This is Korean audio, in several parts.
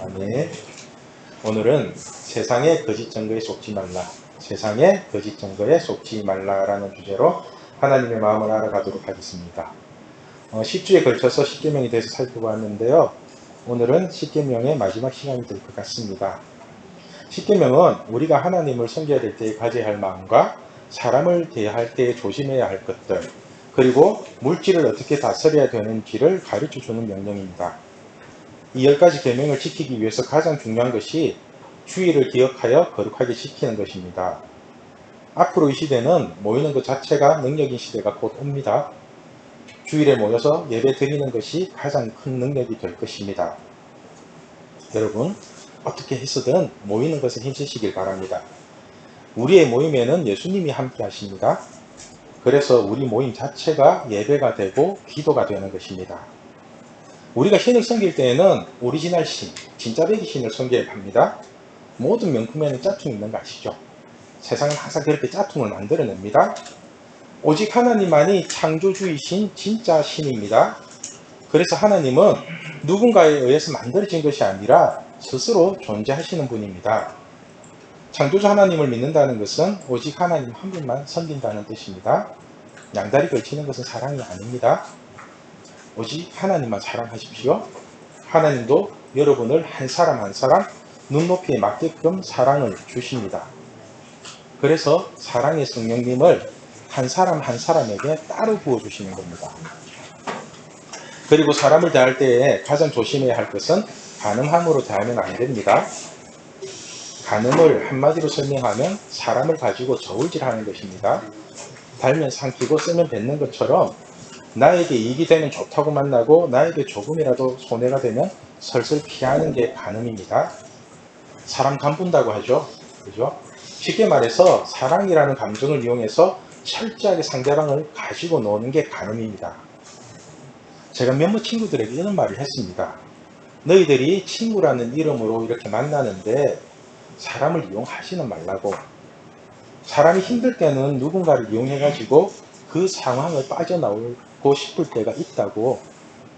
아멘. 오늘은 세상의 거짓 증거에 속지 말라, 세상의 거짓 증거에 속지 말라라는 주제로 하나님의 마음을 알아가도록 하겠습니다. 10주에 걸쳐서 십계명에 대해서 살펴보았는데요. 오늘은 십계명의 마지막 시간이 될 것 같습니다. 십계명은 우리가 하나님을 섬겨야 될 때에 가져야 할 마음과 사람을 대할 때에 조심해야 할 것들, 그리고 물질을 어떻게 다스려야 되는지를 가르쳐주는 명령입니다. 이 10가지 계명을 지키기 위해서 가장 중요한 것이 주의를 기억하여 거룩하게 지키는 것입니다. 앞으로 이 시대는 모이는 것 자체가 능력인 시대가 곧 옵니다. 주일에 모여서 예배 드리는 것이 가장 큰 능력이 될 것입니다. 여러분, 어떻게 해서든 모이는 것에 힘쓰시길 바랍니다. 우리의 모임에는 예수님이 함께 하십니다. 그래서 우리 모임 자체가 예배가 되고 기도가 되는 것입니다. 우리가 신을 섬길 때에는 오리지널 신, 진짜 배기 신을 섬겨야 합니다. 모든 명품에는 짝퉁이 있는 거 아시죠? 세상은 항상 그렇게 짝퉁을 만들어냅니다. 오직 하나님만이 창조주이신 진짜 신입니다. 그래서 하나님은 누군가에 의해서 만들어진 것이 아니라 스스로 존재하시는 분입니다. 창조주 하나님을 믿는다는 것은 오직 하나님 한 분만 섬긴다는 뜻입니다. 양다리 걸치는 것은 사랑이 아닙니다. 오직 하나님만 사랑하십시오. 하나님도 여러분을 한 사람 한 사람 눈높이에 맞게끔 사랑을 주십니다. 그래서 사랑의 성령님을 한 사람 한 사람에게 따로 부어주시는 겁니다. 그리고 사람을 대할 때에 가장 조심해야 할 것은 간음함으로 대하면 안 됩니다. 간음을 한마디로 설명하면 사람을 가지고 저울질하는 것입니다. 달면 삼키고 쓰면 뱉는 것처럼 나에게 이익이 되면 좋다고 만나고 나에게 조금이라도 손해가 되면 설설 피하는 게 간음입니다. 사람 간분다고 하죠. 그죠? 쉽게 말해서 사랑이라는 감정을 이용해서 철저하게 상대방을 가지고 노는 게 간음입니다. 제가 몇몇 친구들에게 이런 말을 했습니다. 너희들이 친구라는 이름으로 이렇게 만나는데 사람을 이용하지는 말라고. 사람이 힘들 때는 누군가를 이용해가지고 그 상황을 빠져나오고 싶을 때가 있다고.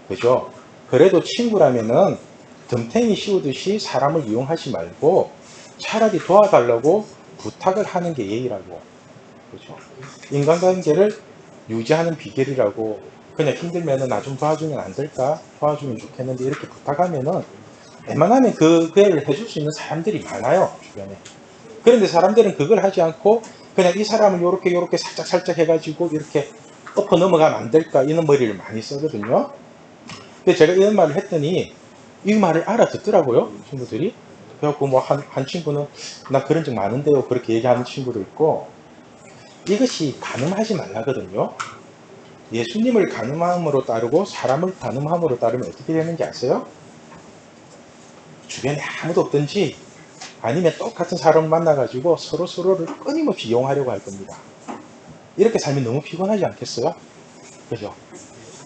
그죠? 그래도 친구라면은 덤탱이 씌우듯이 사람을 이용하지 말고 차라리 도와달라고 부탁을 하는 게 예의라고. 그죠? 인간관계를 유지하는 비결이라고. 그냥 힘들면은 나 좀 도와주면 안 될까? 도와주면 좋겠는데 이렇게 부탁하면은 웬만하면 그 애를 해줄 수 있는 사람들이 많아요, 주변에. 그런데 사람들은 그걸 하지 않고 그냥 이 사람을 요렇게 살짝 해가지고 이렇게 엎어 넘어가면 안 될까? 이런 머리를 많이 쓰거든요. 근데 제가 이런 말을 했더니 이 말을 알아듣더라고요, 친구들이. 그래갖고 뭐 한 친구는 나 그런 적 많은데요, 그렇게 얘기하는 친구도 있고. 이것이 간음하지 말라거든요. 예수님을 간음함으로 따르고 사람을 간음함으로 따르면 어떻게 되는지 아세요? 주변에 아무도 없든지 아니면 똑같은 사람을 만나가지고 서로를 끊임없이 이용하려고 할 겁니다. 이렇게 살면 너무 피곤하지 않겠어요? 그죠?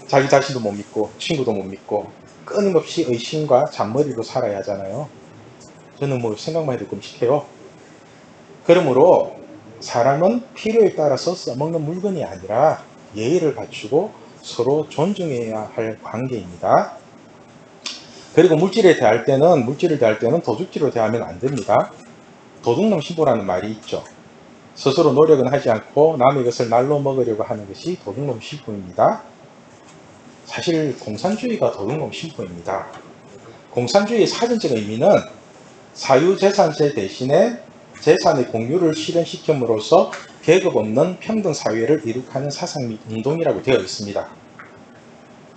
자기 자신도 못 믿고 친구도 못 믿고 끊임없이 의심과 잔머리로 살아야 하잖아요. 저는 뭐 생각만 해도 끔찍해요. 그러므로 사람은 필요에 따라서 써먹는 물건이 아니라 예의를 갖추고 서로 존중해야 할 관계입니다. 그리고 물질을 대할 때는 도둑질로 대하면 안 됩니다. 도둑놈 신부라는 말이 있죠. 스스로 노력은 하지 않고 남의 것을 날로 먹으려고 하는 것이 도둑놈 신부입니다. 사실 공산주의가 도둑놈 신부입니다. 공산주의의 사전적 의미는 사유재산제 대신에 재산의 공유를 실현시킴으로써 계급 없는 평등 사회를 이룩하는 사상 및 운동이라고 되어 있습니다.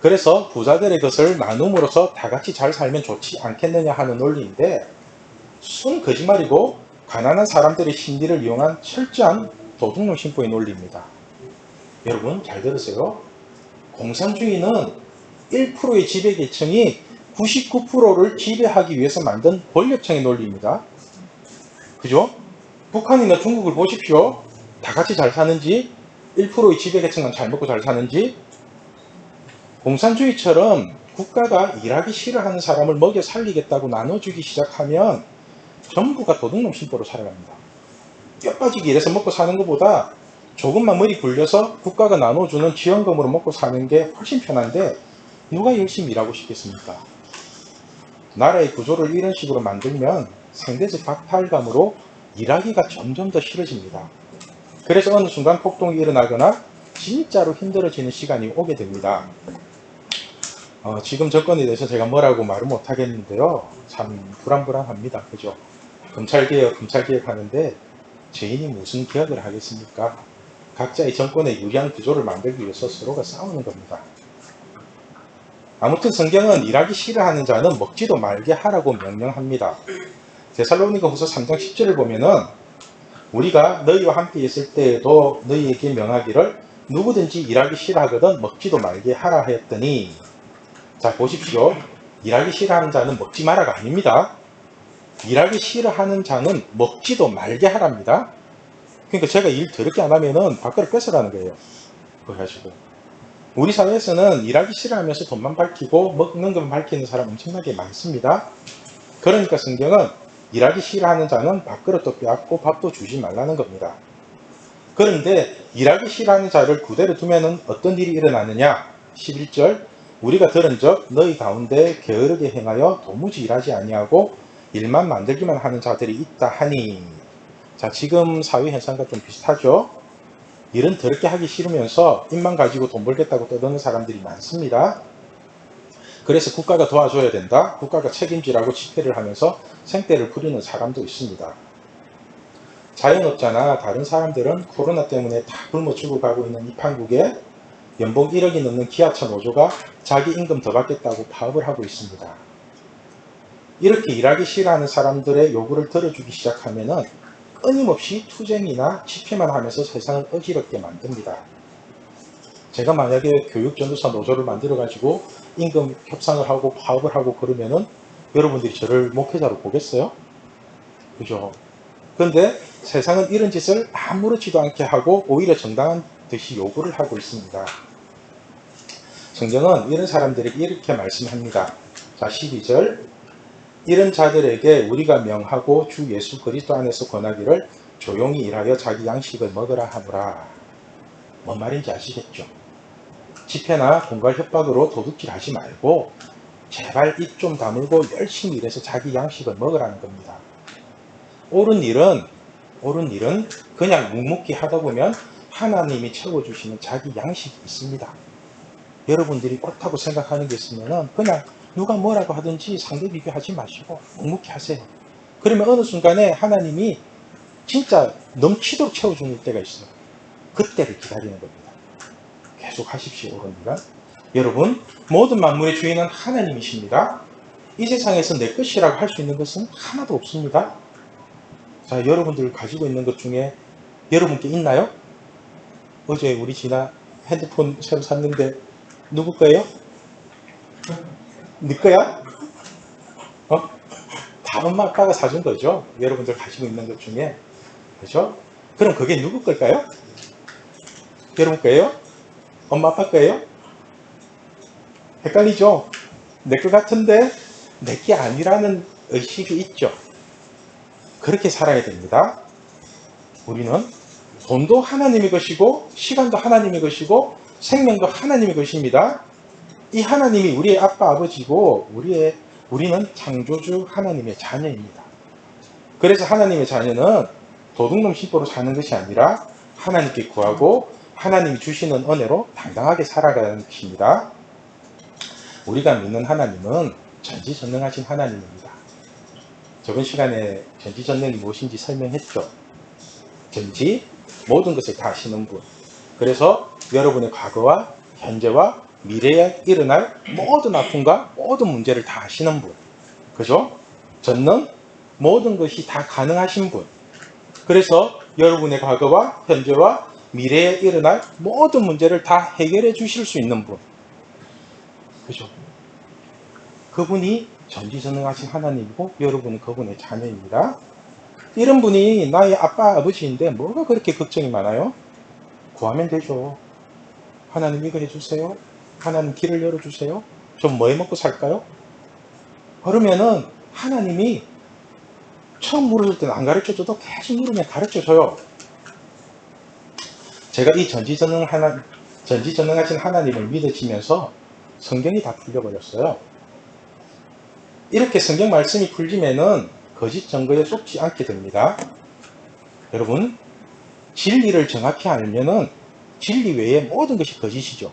그래서 부자들의 것을 나눔으로써 다 같이 잘 살면 좋지 않겠느냐 하는 논리인데 순 거짓말이고 가난한 사람들의 심리를 이용한 철저한 도둑놈 신부의 논리입니다. 여러분 잘 들으세요. 공산주의는 1%의 지배계층이 99%를 지배하기 위해서 만든 권력층의 논리입니다. 그죠? 북한이나 중국을 보십시오. 다 같이 잘 사는지, 1%의 지배계층만 잘 먹고 잘 사는지. 공산주의처럼 국가가 일하기 싫어하는 사람을 먹여 살리겠다고 나눠주기 시작하면 전부가 도둑놈 신부로 살아갑니다. 뼈 빠지게 일해서 먹고 사는 것보다 조금만 머리 굴려서 국가가 나눠주는 지원금으로 먹고 사는 게 훨씬 편한데 누가 열심히 일하고 싶겠습니까? 나라의 구조를 이런 식으로 만들면 상대적 박탈감으로 일하기가 점점 더 싫어집니다. 그래서 어느 순간 폭동이 일어나거나 진짜로 힘들어지는 시간이 오게 됩니다. 지금 정권에 대해서 제가 뭐라고 말을 못하겠는데요. 참 불안합니다. 그죠? 검찰개혁 하는데 죄인이 무슨 개혁을 하겠습니까? 각자의 정권에 유리한 구조를 만들기 위해서 서로가 싸우는 겁니다. 아무튼 성경은 일하기 싫어하는 자는 먹지도 말게 하라고 명령합니다. 데살로니가 후서 3장 10절을 보면은 우리가 너희와 함께 있을 때에도 너희에게 명하기를 누구든지 일하기 싫어하거든 먹지도 말게 하라 하였더니, 자 보십시오. 일하기 싫어하는 자는 먹지 마라가 아닙니다. 일하기 싫어하는 자는 먹지도 말게 하랍니다. 그러니까 제가 일 더럽게 안 하면은 밥그릇 뺏어가는 거예요. 그래가지고 우리 사회에서는 일하기 싫어하면서 돈만 밝히고 먹는 것만 밝히는 사람 엄청나게 많습니다. 그러니까 성경은 일하기 싫어하는 자는 밥그릇도 빼앗고 밥도 주지 말라는 겁니다. 그런데 일하기 싫어하는 자를 그대로 두면은 어떤 일이 일어나느냐? 11절, 우리가 들은즉 너희 가운데 게으르게 행하여 도무지 일하지 아니하고 일만 만들기만 하는 자들이 있다 하니. 자, 지금 사회 현상과 좀 비슷하죠? 일은 더럽게 하기 싫으면서 입만 가지고 돈 벌겠다고 떠드는 사람들이 많습니다. 그래서 국가가 도와줘야 된다, 국가가 책임지라고 집회를 하면서 생떼를 부리는 사람도 있습니다. 자영업자나 다른 사람들은 코로나 때문에 다 굶어 죽어가고 있는 이 판국에 연봉 1억이 넘는 기아차 노조가 자기 임금 더 받겠다고 파업을 하고 있습니다. 이렇게 일하기 싫어하는 사람들의 요구를 들어주기 시작하면은 끊임없이 투쟁이나 집회만 하면서 세상을 어지럽게 만듭니다. 제가 만약에 교육전도사 노조를 만들어가지고 임금 협상을 하고 파업을 하고 그러면은 여러분들이 저를 목회자로 보겠어요? 그죠? 그런데 세상은 이런 짓을 아무렇지도 않게 하고 오히려 정당한 듯이 요구를 하고 있습니다. 성경은 이런 사람들에게 이렇게 말씀합니다. 자, 12절, 이런 자들에게 우리가 명하고 주 예수 그리스도 안에서 권하기를 조용히 일하여 자기 양식을 먹으라 하노라. 뭔 말인지 아시겠죠? 집회나 공갈 협박으로 도둑질 하지 말고 제발 입 좀 다물고 열심히 일해서 자기 양식을 먹으라는 겁니다. 옳은 일은 그냥 묵묵히 하다 보면 하나님이 채워주시는 자기 양식이 있습니다. 여러분들이 옳다고 생각하는 게 있으면 그냥 누가 뭐라고 하든지 상대 비교하지 마시고 묵묵히 하세요. 그러면 어느 순간에 하나님이 진짜 넘치도록 채워주는 때가 있어요. 그때를 기다리는 겁니다. 계속 하십시오. 옳은 일은. 여러분, 모든 만물의 주인은 하나님이십니다. 이 세상에서 내 것이라고 할 수 있는 것은 하나도 없습니다. 자, 여러분들 가지고 있는 것 중에 여러분께 있나요? 어제 우리 지나 핸드폰 새로 샀는데 누구 거예요? 네 거야? 다 엄마 아빠가 사준 거죠. 여러분들 가지고 있는 것 중에. 그죠? 그럼 그게 누구 걸까요? 여러분 거예요? 엄마 아빠 거예요? 헷갈리죠? 내 거 같은데 내 게 아니라는 의식이 있죠. 그렇게 살아야 됩니다. 우리는 돈도 하나님의 것이고 시간도 하나님의 것이고 생명도 하나님의 것입니다. 이 하나님이 우리의 아빠 아버지고 우리는 창조주 하나님의 자녀입니다. 그래서 하나님의 자녀는 도둑놈 심보로 사는 것이 아니라 하나님께 구하고 하나님이 주시는 은혜로 당당하게 살아가는 것입니다. 우리가 믿는 하나님은 전지전능하신 하나님입니다. 저번 시간에 전지전능이 무엇인지 설명했죠. 전지, 모든 것을 다 아시는 분. 그래서 여러분의 과거와 현재와 미래에 일어날 모든 아픔과 모든 문제를 다 아시는 분. 그죠? 전능, 모든 것이 다 가능하신 분. 그래서 여러분의 과거와 현재와 미래에 일어날 모든 문제를 다 해결해 주실 수 있는 분. 그죠? 그분이 전지전능하신 하나님이고 여러분은 그분의 자녀입니다. 이런 분이 나의 아빠 아버지인데 뭐가 그렇게 걱정이 많아요? 구하면 되죠. 하나님 이거 해주세요. 하나님 길을 열어주세요. 좀 뭐 해먹고 살까요? 그러면은 하나님이 처음 물었을 때는 안 가르쳐줘도 계속 물으면 가르쳐줘요. 제가 이 전지전능하신 하나님을 믿어지면서 성경이 다 풀려버렸어요. 이렇게 성경 말씀이 풀리면은 거짓 증거에 속지 않게 됩니다. 여러분, 진리를 정확히 알면은 진리 외에 모든 것이 거짓이죠.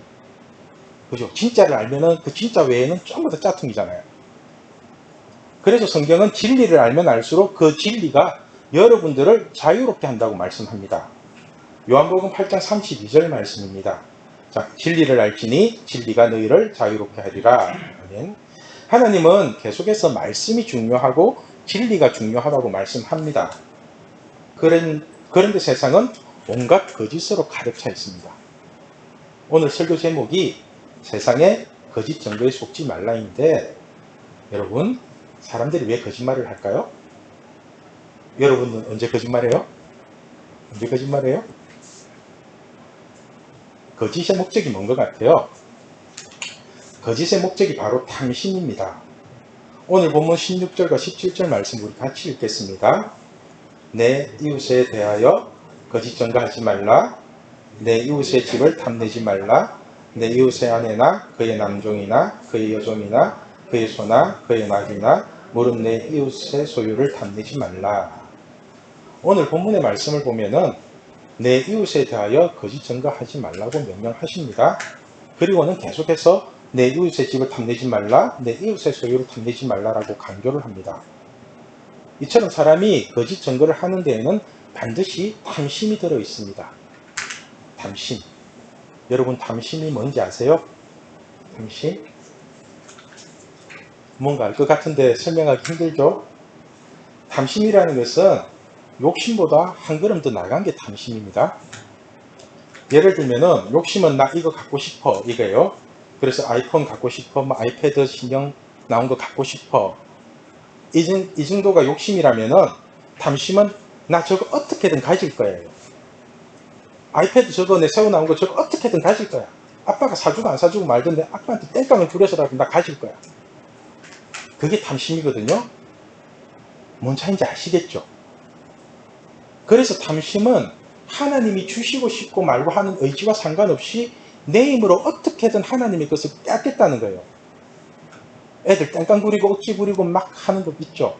그죠? 진짜를 알면은 그 진짜 외에는 전부 다 짝퉁이잖아요. 그래서 성경은 진리를 알면 알수록 그 진리가 여러분들을 자유롭게 한다고 말씀합니다. 요한복음 8장 32절 말씀입니다. 자, 진리를 알지니 진리가 너희를 자유롭게 하리라. 아멘. 하나님은 계속해서 말씀이 중요하고 진리가 중요하다고 말씀합니다. 그런데 세상은 온갖 거짓으로 가득 차 있습니다. 오늘 설교 제목이 세상에 거짓 증거에 속지 말라인데, 여러분, 사람들이 왜 거짓말을 할까요? 여러분은 언제 거짓말해요? 언제 거짓말해요? 거짓의 목적이 뭔 것 같아요? 거짓의 목적이 바로 탐심입니다. 오늘 본문 16절과 17절 말씀 우리 같이 읽겠습니다. 내 이웃에 대하여 거짓 증거하지 말라. 내 이웃의 집을 탐내지 말라. 내 이웃의 아내나 그의 남종이나 그의 여종이나 그의 소나 그의 낙이나 무릇 내 이웃의 소유를 탐내지 말라. 오늘 본문의 말씀을 보면은 내 이웃에 대하여 거짓 증거하지 말라고 명령하십니다. 그리고는 계속해서 내 이웃의 집을 탐내지 말라, 내 이웃의 소유를 탐내지 말라라고 강조를 합니다. 이처럼 사람이 거짓 증거를 하는 데에는 반드시 탐심이 들어 있습니다. 탐심. 여러분, 탐심이 뭔지 아세요? 탐심? 뭔가 알 것 같은데 설명하기 힘들죠? 탐심이라는 것은 욕심보다 한 걸음 더 나간 게 탐심입니다. 예를 들면은 욕심은 나 이거 갖고 싶어 이거예요. 그래서 아이폰 갖고 싶어, 뭐 아이패드 신형 나온 거 갖고 싶어. 이 정도가 욕심이라면은 탐심은 나 저거 어떻게든 가질 거예요. 아이패드 저거 내 새로 나온 거 저거 어떻게든 가질 거야. 아빠가 사주고 안 사주고 말던데 아빠한테 땡깡을 부려서라도 나 가질 거야. 그게 탐심이거든요. 뭔 차이인지 아시겠죠? 그래서 탐심은 하나님이 주시고 싶고 말고 하는 의지와 상관없이 내 힘으로 어떻게든 하나님의 것을 뺏겠다는 거예요. 애들 땡깡 부리고 억지 부리고 막 하는 거 있죠.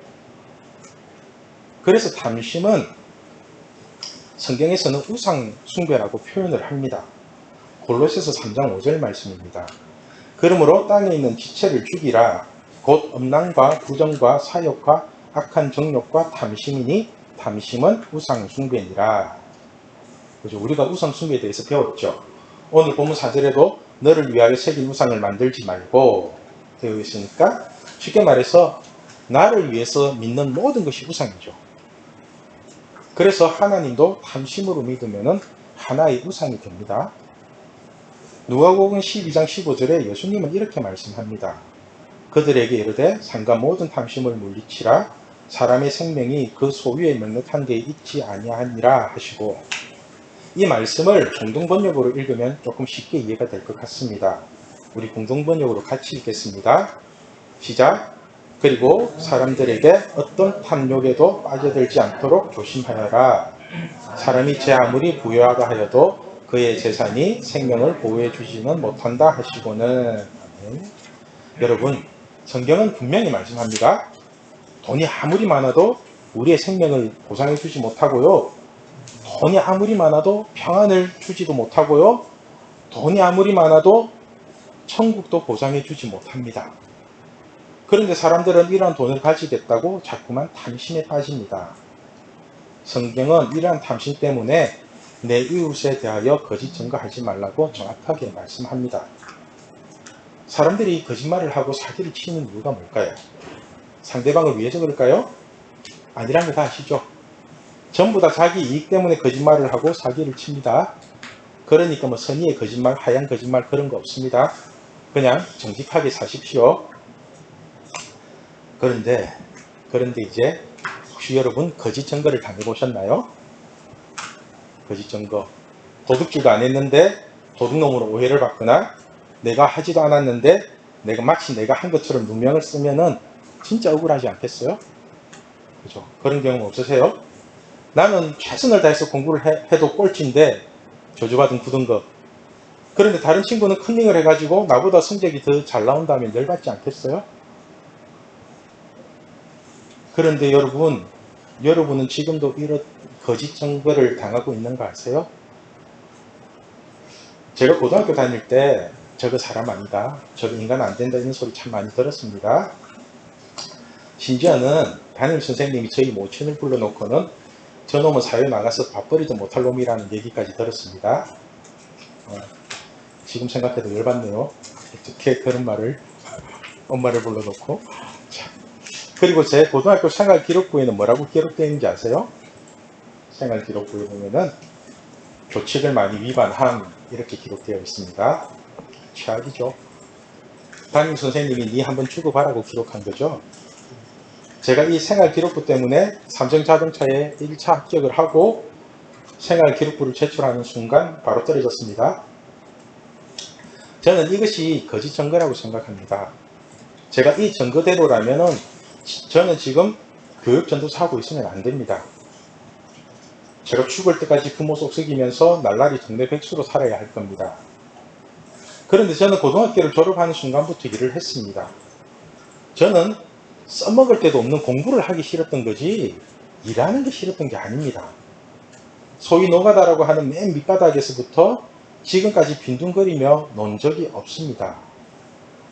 그래서 탐심은 성경에서는 우상 숭배라고 표현을 합니다. 골로새서 3장 5절 말씀입니다. 그러므로 땅에 있는 지체를 죽이라. 곧 음란과 부정과 사욕과 악한 정욕과 탐심이니 탐심은 우상 숭배니라. 그죠? 우리가 우상 숭배에 대해서 배웠죠. 오늘 본문 4절에도 너를 위하여 새긴 우상을 만들지 말고 되어 있으니까 쉽게 말해서 나를 위해서 믿는 모든 것이 우상이죠. 그래서 하나님도 탐심으로 믿으면 하나의 우상이 됩니다. 누가복음 12장 15절에 예수님은 이렇게 말씀합니다. 그들에게 이르되 삼가 모든 탐심을 물리치라. 사람의 생명이 그 소유에 넉넉한 데 있지 아니하니라 하시고, 이 말씀을 공동번역으로 읽으면 조금 쉽게 이해가 될 것 같습니다. 우리 공동번역으로 같이 읽겠습니다. 시작. 그리고 사람들에게 어떤 탐욕에도 빠져들지 않도록 조심하여라. 사람이 제 아무리 부유하다 하여도 그의 재산이 생명을 보호해 주지는 못한다 하시고는. 여러분, 성경은 분명히 말씀합니다. 돈이 아무리 많아도 우리의 생명을 보상해 주지 못하고요. 돈이 아무리 많아도 평안을 주지도 못하고요. 돈이 아무리 많아도 천국도 보상해 주지 못합니다. 그런데 사람들은 이러한 돈을 가지겠다고 자꾸만 탐심에 빠집니다. 성경은 이러한 탐심 때문에 내 이웃에 대하여 거짓 증거하지 말라고 정확하게 말씀합니다. 사람들이 거짓말을 하고 사기를 치는 이유가 뭘까요? 상대방을 위해서 그럴까요? 아니라는 거 다 아시죠? 전부 다 자기 이익 때문에 거짓말을 하고 사기를 칩니다. 그러니까 뭐 선의의 거짓말, 하얀 거짓말 그런 거 없습니다. 그냥 정직하게 사십시오. 그런데 이제 혹시 여러분 거짓 증거를 당해보셨나요? 거짓 증거. 도둑질도 안 했는데 도둑놈으로 오해를 받거나 내가 하지도 않았는데 마치 내가 한 것처럼 누명을 쓰면은 진짜 억울하지 않겠어요? 그죠? 그런 경험 없으세요? 나는 최선을 다해서 공부를 해도 꼴찌인데 저주받은 9등급. 그런데 다른 친구는 컨닝을 해가지고 나보다 성적이 더 잘 나온다면 열받지 않겠어요? 그런데 여러분은 지금도 이런 거짓 증거를 당하고 있는 거 아세요? 제가 고등학교 다닐 때 저거 사람 아니다, 저거 인간 안 된다 이런 소리 참 많이 들었습니다. 심지어는 담임 선생님이 저희 모친을 불러놓고는 저놈은 사회 나가서 밥벌이도 못할 놈이라는 얘기까지 들었습니다. 지금 생각해도 열받네요. 어떻게 그런 말을, 엄마를 불러놓고. 자, 그리고 제 고등학교 생활기록부에는 뭐라고 기록되어 있는지 아세요? 생활기록부에 보면은 교칙을 많이 위반함 이렇게 기록되어 있습니다. 최악이죠. 담임 선생님이 니 한번 죽어봐라고 기록한 거죠. 제가 이 생활기록부 때문에 삼성자동차에 1차 합격을 하고 생활기록부를 제출하는 순간 바로 떨어졌습니다. 저는 이것이 거짓 증거라고 생각합니다. 제가 이 증거대로라면은 저는 지금 교육전도사 하고 있으면 안 됩니다. 제가 죽을 때까지 부모 속썩이면서 날라리 동네 백수로 살아야 할 겁니다. 그런데 저는 고등학교를 졸업하는 순간부터 일을 했습니다. 저는 써먹을 데도 없는 공부를 하기 싫었던 거지 일하는 게 싫었던 게 아닙니다. 소위 노가다라고 하는 맨 밑바닥에서부터 지금까지 빈둥거리며 논 적이 없습니다.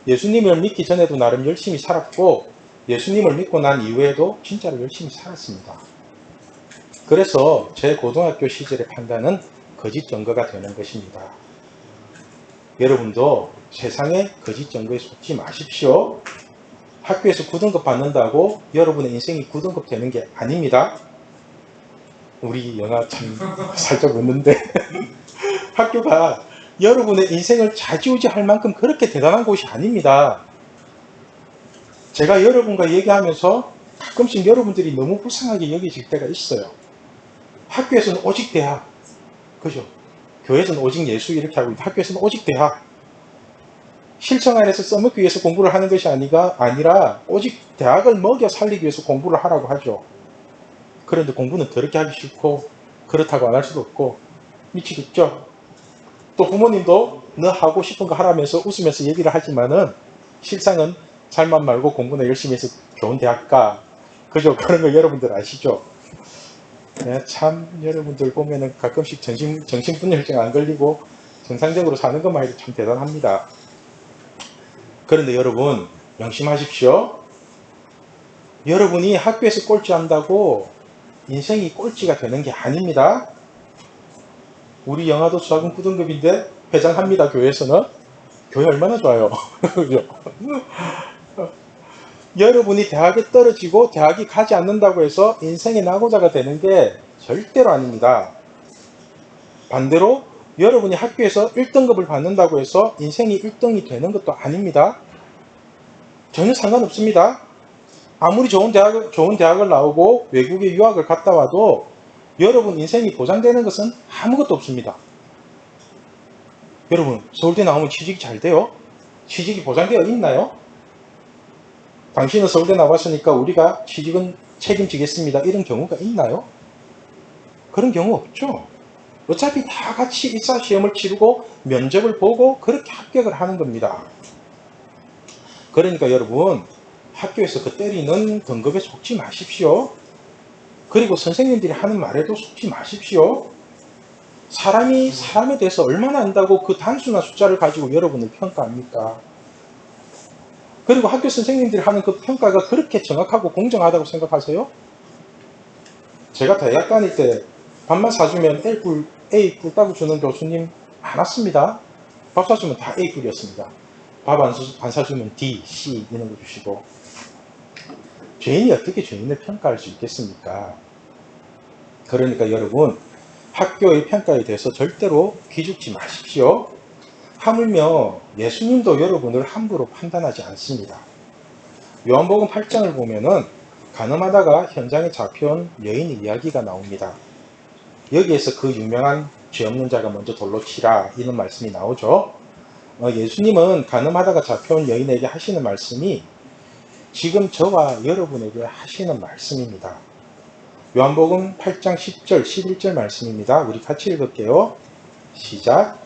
예수님을 믿기 전에도 나름 열심히 살았고 예수님을 믿고 난 이후에도 진짜로 열심히 살았습니다. 그래서 제 고등학교 시절의 판단은 거짓 증거가 되는 것입니다. 여러분도 세상의 거짓 증거에 속지 마십시오. 학교에서 9등급 받는다고 여러분의 인생이 9등급 되는 게 아닙니다. 우리 영화 참 살짝 웃는데 학교가 여러분의 인생을 좌지우지할 만큼 그렇게 대단한 곳이 아닙니다. 제가 여러분과 얘기하면서 가끔씩 여러분들이 너무 불쌍하게 여기실 때가 있어요. 학교에서는 오직 대학, 그죠? 교회에서는 오직 예수 이렇게 하고 있는데 학교에서는 오직 대학. 실청 안에서 써먹기 위해서 공부를 하는 것이 아니라 오직 대학을 먹여 살리기 위해서 공부를 하라고 하죠. 그런데 공부는 더럽게 하기 싫고 그렇다고 안 할 수도 없고 미치겠죠? 또 부모님도 너 하고 싶은 거 하라면서 웃으면서 얘기를 하지만은 실상은 잘만 말고 공부나 열심히 해서 좋은 대학 가. 그죠? 그런 거 여러분들 아시죠? 네, 참 여러분들 보면은 가끔씩 정신분열증 안 걸리고 정상적으로 사는 것만 해도 참 대단합니다. 그런데 여러분 명심하십시오. 여러분이 학교에서 꼴찌 한다고 인생이 꼴찌가 되는 게 아닙니다. 우리 영화도 수학은 9등급인데 회장합니다. 교회에서는. 교회 얼마나 좋아요. 그죠? 여러분이 대학에 떨어지고 대학이 가지 않는다고 해서 인생의 낙오자가 되는 게 절대로 아닙니다. 반대로 여러분이 학교에서 1등급을 받는다고 해서 인생이 1등이 되는 것도 아닙니다. 전혀 상관없습니다. 아무리 좋은 대학을 나오고 외국에 유학을 갔다 와도 여러분 인생이 보장되는 것은 아무것도 없습니다. 여러분 서울대 나오면 취직이 잘 돼요? 취직이 보장되어 있나요? 당신은 서울대 나왔으니까 우리가 취직은 책임지겠습니다. 이런 경우가 있나요? 그런 경우 없죠. 어차피 다 같이 입사시험을 치르고 면접을 보고 그렇게 합격을 하는 겁니다. 그러니까 여러분 학교에서 그 때리는 등급에 속지 마십시오. 그리고 선생님들이 하는 말에도 속지 마십시오. 사람이 사람에 대해서 얼마나 안다고 그 단순한 숫자를 가지고 여러분을 평가합니까? 그리고 학교 선생님들이 하는 그 평가가 그렇게 정확하고 공정하다고 생각하세요? 제가 대학 다닐 때 밥만 사주면 A 꿀 따고 주는 교수님 많았습니다. 밥 사주면 다 A 꿀이었습니다. 밥 안 사주면 D, C 이런 거 주시고. 죄인이 어떻게 죄인을 평가할 수 있겠습니까? 그러니까 여러분 학교의 평가에 대해서 절대로 기죽지 마십시오. 하물며 예수님도 여러분을 함부로 판단하지 않습니다. 요한복음 8장을 보면은 간음하다가 현장에 잡혀온 여인의 이야기가 나옵니다. 여기에서 그 유명한 죄 없는 자가 먼저 돌로 치라 이런 말씀이 나오죠. 예수님은 간음하다가 잡혀온 여인에게 하시는 말씀이 지금 저와 여러분에게 하시는 말씀입니다. 요한복음 8장 10절 11절 말씀입니다. 우리 같이 읽을게요. 시작.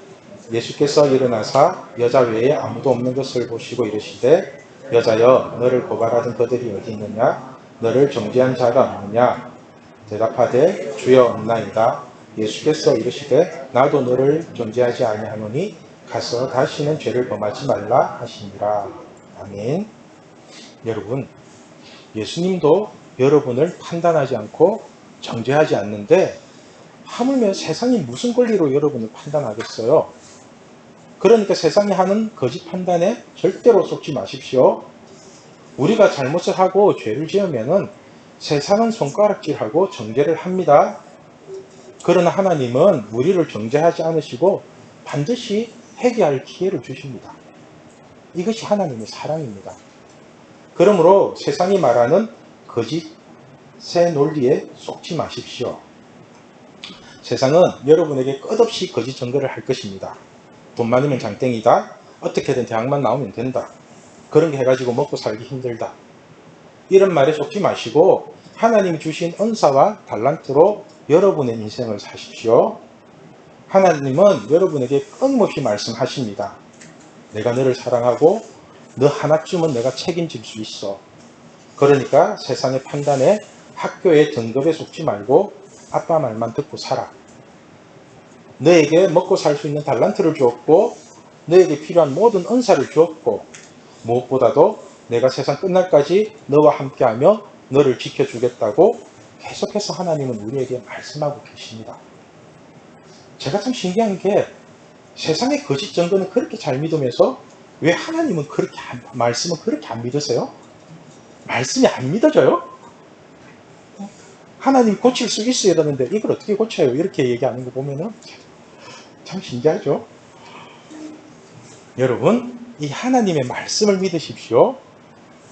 예수께서 일어나사 여자 외에 아무도 없는 것을 보시고 이르시되 여자여 너를 고발하던 그들이 어디 있느냐? 너를 정죄한 자가 없느냐? 대답하되 주여 없나이다. 예수께서 이르시되 나도 너를 정죄하지 아니하노니 가서 다시는 죄를 범하지 말라 하시니라. 아멘. 여러분, 예수님도 여러분을 판단하지 않고 정죄하지 않는데 하물며 세상이 무슨 권리로 여러분을 판단하겠어요? 그러니까 세상이 하는 거짓 판단에 절대로 속지 마십시오. 우리가 잘못을 하고 죄를 지으면은 세상은 손가락질하고 정죄를 합니다. 그러나 하나님은 우리를 정죄하지 않으시고 반드시 회개할 기회를 주십니다. 이것이 하나님의 사랑입니다. 그러므로 세상이 말하는 거짓의 논리에 속지 마십시오. 세상은 여러분에게 끝없이 거짓 증거를 할 것입니다. 돈 많으면 장땡이다. 어떻게든 대학만 나오면 된다. 그런 게 해가지고 먹고 살기 힘들다. 이런 말에 속지 마시고 하나님이 주신 은사와 달란트로 여러분의 인생을 사십시오. 하나님은 여러분에게 끊임없이 말씀하십니다. 내가 너를 사랑하고 너 하나쯤은 내가 책임질 수 있어. 그러니까 세상의 판단에 학교의 등급에 속지 말고 아빠 말만 듣고 살아. 너에게 먹고 살 수 있는 달란트를 주었고 너에게 필요한 모든 은사를 주었고 무엇보다도 내가 세상 끝날까지 너와 함께하며 너를 지켜주겠다고 계속해서 하나님은 우리에게 말씀하고 계십니다. 제가 참 신기한 게 세상의 거짓 증거는 그렇게 잘 믿으면서 왜 하나님은 그렇게 말씀은 그렇게 안 믿으세요? 말씀이 안 믿어져요? 하나님 고칠 수 있어야 되는데 이걸 어떻게 고쳐요? 이렇게 얘기하는 거 보면은 참 신기하죠? 여러분, 이 하나님의 말씀을 믿으십시오.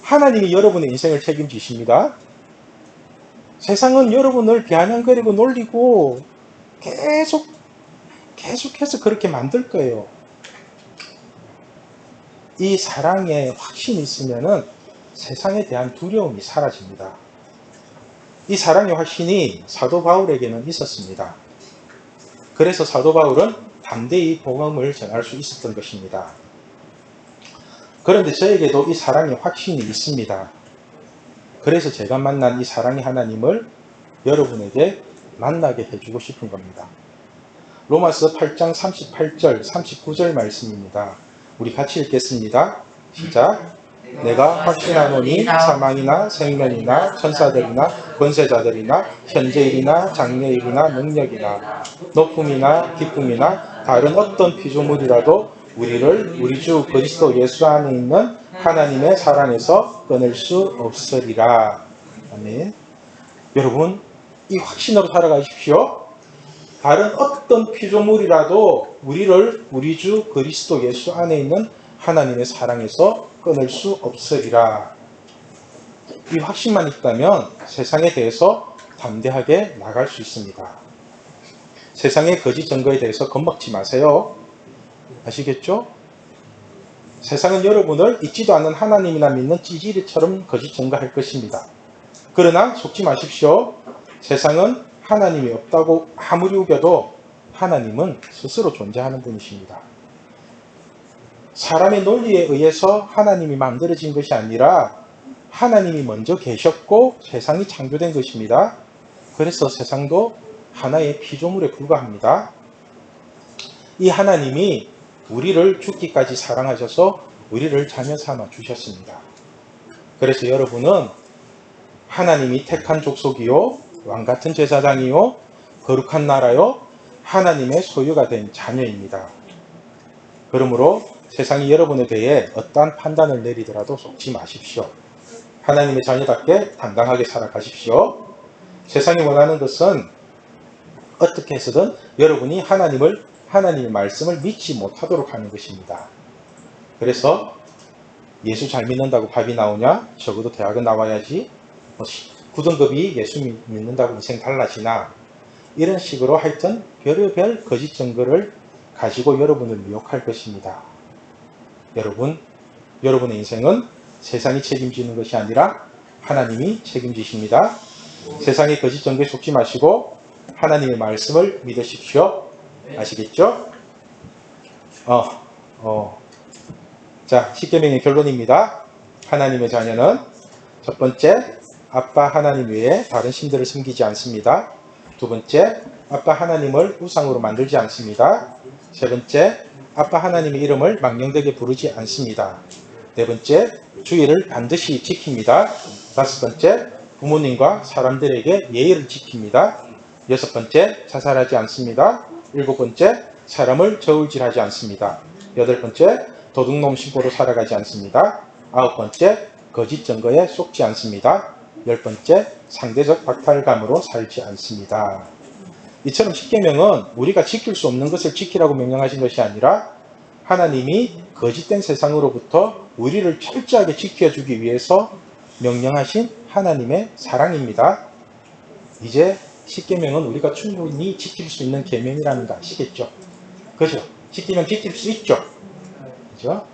하나님이 여러분의 인생을 책임지십니다. 세상은 여러분을 비아냥거리고 놀리고 계속해서 그렇게 만들 거예요. 이 사랑에 확신이 있으면은 세상에 대한 두려움이 사라집니다. 이 사랑의 확신이 사도 바울에게는 있었습니다. 그래서 사도 바울은 담대히 복음을 전할 수 있었던 것입니다. 그런데 저에게도 이 사랑의 확신이 있습니다. 그래서 제가 만난 이 사랑의 하나님을 여러분에게 만나게 해주고 싶은 겁니다. 로마서 8장 38절, 39절 말씀입니다. 우리 같이 읽겠습니다. 시작. 내가 확신하노니 사망이나 생명이나 천사들이나 권세자들이나 현재일이나 장래일이나 능력이나 높음이나 기쁨이나 다른 어떤 피조물이라도 우리를 우리 주 그리스도 예수 안에 있는 하나님의 사랑에서 끊을 수 없으리라. 아멘. 여러분, 이 확신으로 살아가십시오. 다른 어떤 피조물이라도 우리를 우리 주 그리스도 예수 안에 있는 하나님의 사랑에서 끊을 수 없으리라. 이 확신만 있다면 세상에 대해서 담대하게 나갈 수 있습니다. 세상의 거짓 증거에 대해서 겁먹지 마세요. 아시겠죠? 세상은 여러분을 있지도 않는 하나님이나 믿는 찌질이처럼 거짓 증거할 것입니다. 그러나 속지 마십시오. 세상은 하나님이 없다고 아무리 우겨도 하나님은 스스로 존재하는 분이십니다. 사람의 논리에 의해서 하나님이 만들어진 것이 아니라 하나님이 먼저 계셨고 세상이 창조된 것입니다. 그래서 세상도 하나의 피조물에 불과합니다. 이 하나님이 우리를 죽기까지 사랑하셔서 우리를 자녀 삼아 주셨습니다. 그래서 여러분은 하나님이 택한 족속이요, 왕같은 제사장이요, 거룩한 나라요, 하나님의 소유가 된 자녀입니다. 그러므로 세상이 여러분에 대해 어떠한 판단을 내리더라도 속지 마십시오. 하나님의 자녀답게 당당하게 살아가십시오. 세상이 원하는 것은 어떻게 해서든 여러분이 하나님의 말씀을 믿지 못하도록 하는 것입니다. 그래서 예수 잘 믿는다고 밥이 나오냐? 적어도 대학은 나와야지. 9등급이 예수 믿는다고 인생 달라지나? 이런 식으로 하여튼 별의별 거짓 증거를 가지고 여러분을 미혹할 것입니다. 여러분의 인생은 세상이 책임지는 것이 아니라 하나님이 책임지십니다. 세상의 거짓 증거에 속지 마시고 하나님의 말씀을 믿으십시오. 아시겠죠? 자, 십계명의 결론입니다. 하나님의 자녀는 첫 번째, 아빠 하나님 외에 다른 신들을 섬기지 않습니다. 두 번째, 아빠 하나님을 우상으로 만들지 않습니다. 세 번째, 아빠 하나님의 이름을 망령되게 부르지 않습니다. 네 번째, 주의를 반드시 지킵니다. 다섯 번째, 부모님과 사람들에게 예의를 지킵니다. 여섯 번째, 자살하지 않습니다. 일곱 번째, 사람을 저울질하지 않습니다. 여덟 번째, 도둑놈 신고로 살아가지 않습니다. 아홉 번째, 거짓 증거에 속지 않습니다. 열 번째, 상대적 박탈감으로 살지 않습니다. 이처럼 십계명은 우리가 지킬 수 없는 것을 지키라고 명령하신 것이 아니라 하나님이 거짓된 세상으로부터 우리를 철저하게 지켜주기 위해서 명령하신 하나님의 사랑입니다. 이제 십계명은 우리가 충분히 지킬 수 있는 계명이라는 거 아시겠죠? 그죠? 십계명 지킬 수 있죠? 그죠?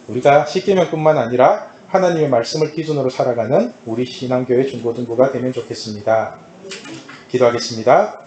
우리가 십계명뿐만 아니라 하나님의 말씀을 기준으로 살아가는 우리 신앙교회 중고등부가 되면 좋겠습니다. 기도하겠습니다.